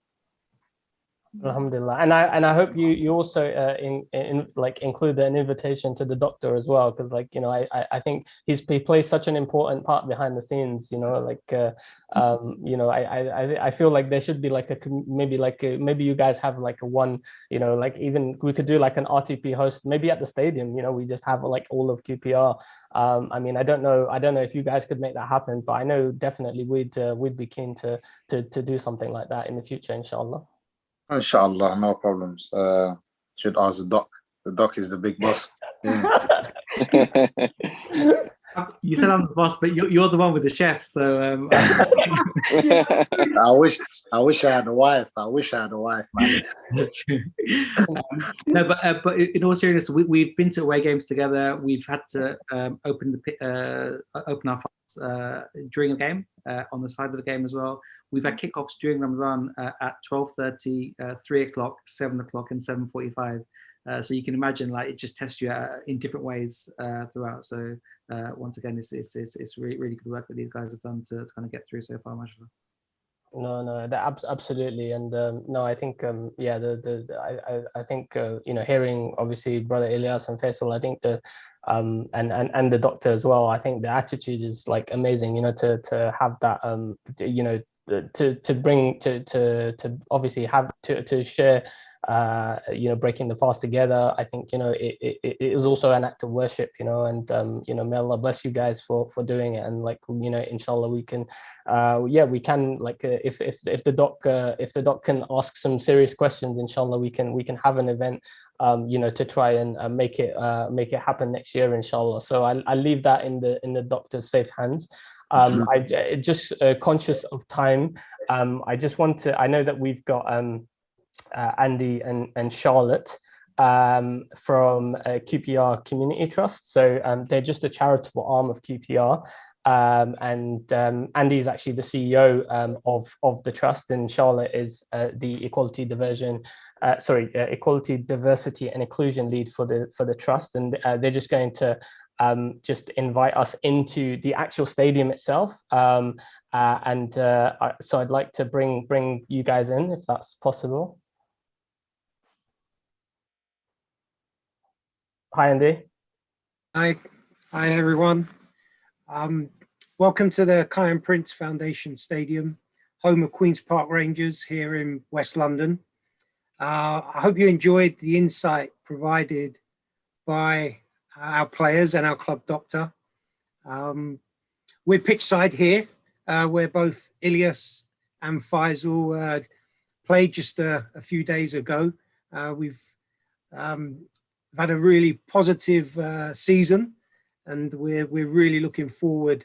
Alhamdulillah. And I hope you also like include an invitation to the doctor as well, because like, you know, I think he plays such an important part behind the scenes, you know, like you know, I feel like there should be like maybe you guys have like a one, you know, like even we could do like an RTP host maybe at the stadium, you know, we just have like all of QPR. I mean, I don't know if you guys could make that happen, but I know definitely we'd be keen to do something like that in the future, inshallah. Inshallah, no problems. Should ask the doc. The doc is the big boss. Yeah. You said I'm the boss, but you're the one with the chef. So I wish I had a wife. Man. No, but in all seriousness, we've been to away games together. We've had to open our fast during a game on the side of the game as well. We've had kickoffs during Ramadan at 12:30, 3 o'clock, 7 o'clock, and 7:45. So you can imagine, like, it just tests you in different ways throughout. So once again, it's really, really good work that these guys have done to kind of get through so far, mashallah. No, that absolutely, and no, I think yeah, I think you know, hearing obviously Brother Elias and Faisal, I think the and the doctor as well, I think the attitude is like amazing, you know, to have that you know, to bring to obviously have to share you know, breaking the fast together. I think, you know, it was also an act of worship, you know, and you know, may Allah bless you guys for doing it. And like, you know, inshallah, we can yeah, we can, like, if the doc can ask some serious questions, inshallah, we can have an event, you know, to try and make it happen next year, inshallah. So I leave that in the doctor's safe hands. I just conscious of time. I just want to, I know that we've got Andy and Charlotte from QPR Community Trust. So they're just a charitable arm of QPR. And Andy is actually the CEO of the trust, and Charlotte is the equality, diversity and inclusion lead for the trust. And they're just going to just invite us into the actual stadium itself. So I'd like to bring you guys in, if that's possible. Hi, Andy. Hi everyone. Welcome to the Kyan Prince Foundation Stadium, home of Queen's Park Rangers here in West London. I hope you enjoyed the insight provided by our players and our club doctor. We're pitchside here, where both Ilias and Faisal played just a few days ago. We've had a really positive season, and we're really looking forward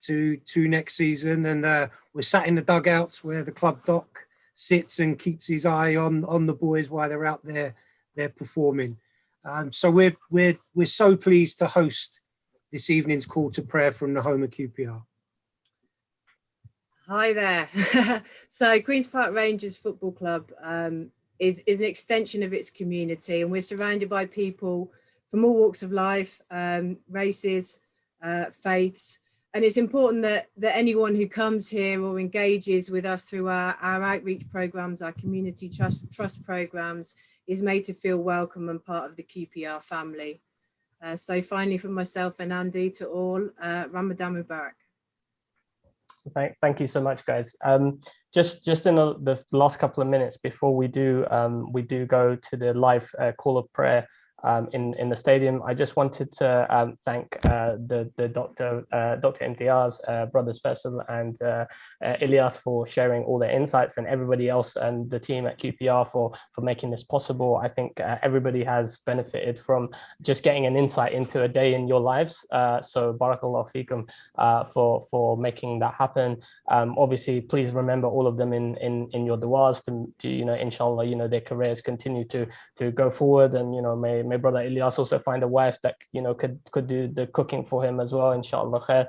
to next season. And we're sat in the dugouts where the club doc sits and keeps his eye on the boys while they're out there, they're performing. So we're so pleased to host this evening's call to prayer from the home of QPR. Hi there. So Queen's Park Rangers Football Club is an extension of its community, and we're surrounded by people from all walks of life, races, faiths. And it's important that anyone who comes here or engages with us through our outreach programs, our community trust programs, is made to feel welcome and part of the QPR family. So finally, from myself and Andy to all, Ramadan Mubarak. Thank you so much, guys. Just in the last couple of minutes before we do go to the live call of prayer in the stadium, I just wanted to thank the Dr. Imtiaz, brothers Faisal and Ilias for sharing all their insights, and everybody else and the team at QPR for making this possible. I think everybody has benefited from just getting an insight into a day in your lives. So barakallahu feekum for making that happen. Obviously, please remember all of them in your du'as to you know, inshallah, you know, their careers continue to go forward, and you know, may brother Elias also find a wife that, you know, could do the cooking for him as well, inshallah khair.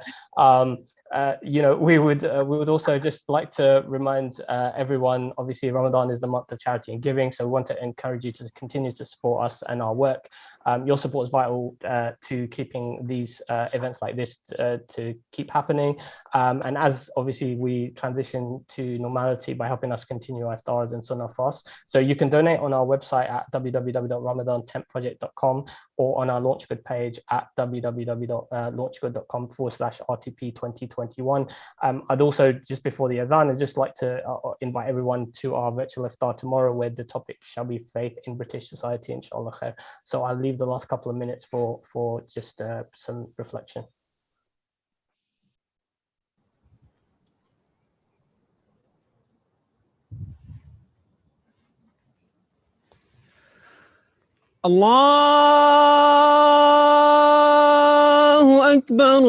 You know, we would also just like to remind everyone, obviously Ramadan is the month of charity and giving, so we want to encourage you to continue to support us and our work. Your support is vital to keeping these events like this to keep happening, and as obviously we transition to normality by helping us continue our iftars and sunnah fasts. So you can donate on our website at www.ramadantempproject.com or on our LaunchGood page at www.launchgood.com/RTP 2021. I'd also, just before the Athan, I'd just like to invite everyone to our virtual iftar tomorrow, where the topic shall be faith in British society, inshallah khair. So I'll leave the last couple of minutes for just some reflection. Allahu Akbar,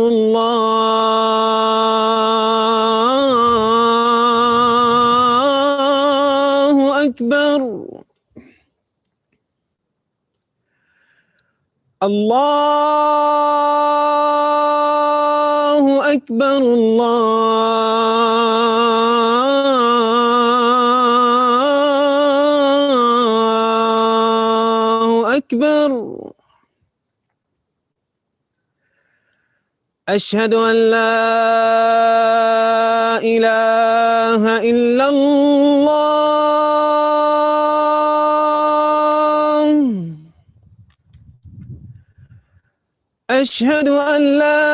Allahu Akbar. Allahu Akbar, Allahu Akbar. أشهد أن لا إله إلا الله. أشهد أن لا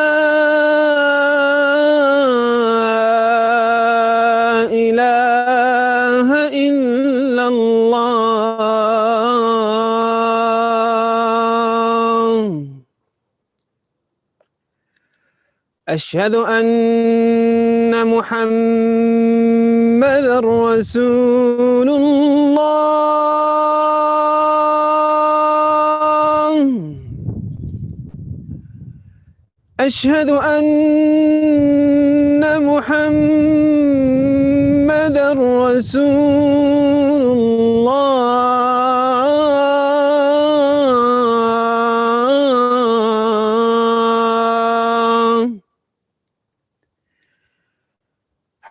إله إلا الله. أشهد أن محمدا رسول الله أشهد أن محمدا رسول الله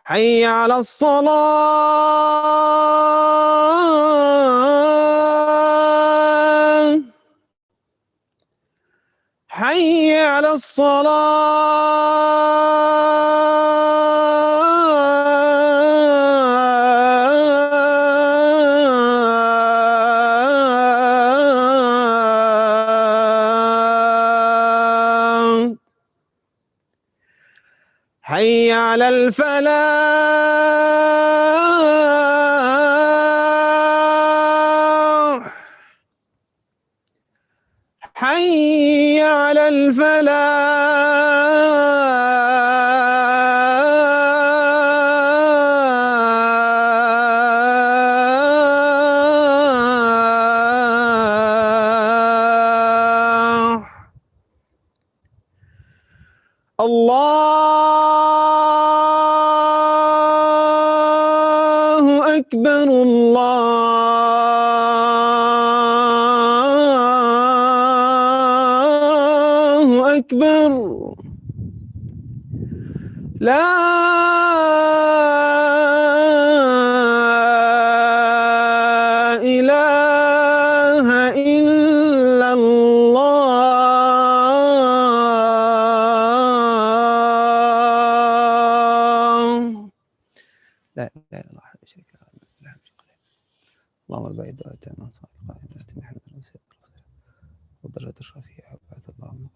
حي على الصلاة حي على الصلاة حي على الفلاح حي على الفلاح الله أكبر الله أكبر لا إله إلا الله لا إله إلا الله وحده لا شريك له اللهم البعيد وأتانا صالح القائم لا تمحنا الوسيلة والدرجة الرفيعة وبعث اللهم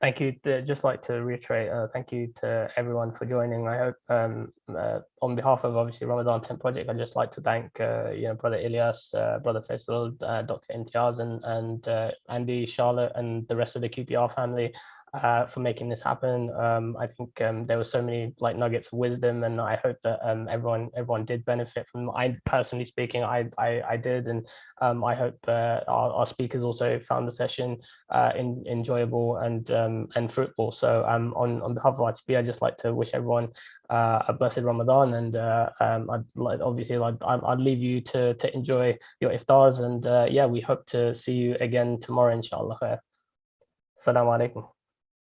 Thank you. Just like to reiterate, thank you to everyone for joining. I hope on behalf of obviously Ramadan 10 Project, I'd just like to thank Brother Ilias, Brother Faisal, Dr. Imtiaz, and Andy, Charlotte, and the rest of the QPR family for making this happen. I think there were so many like nuggets of wisdom, and I hope that everyone did benefit from. I personally speaking, I did, and I hope our speakers also found the session enjoyable and fruitful. So on behalf of ITB, I'd just like to wish everyone a blessed Ramadan, and I'd leave you to enjoy your iftars, and yeah, we hope to see you again tomorrow, inshallah. Assalamu alaikum.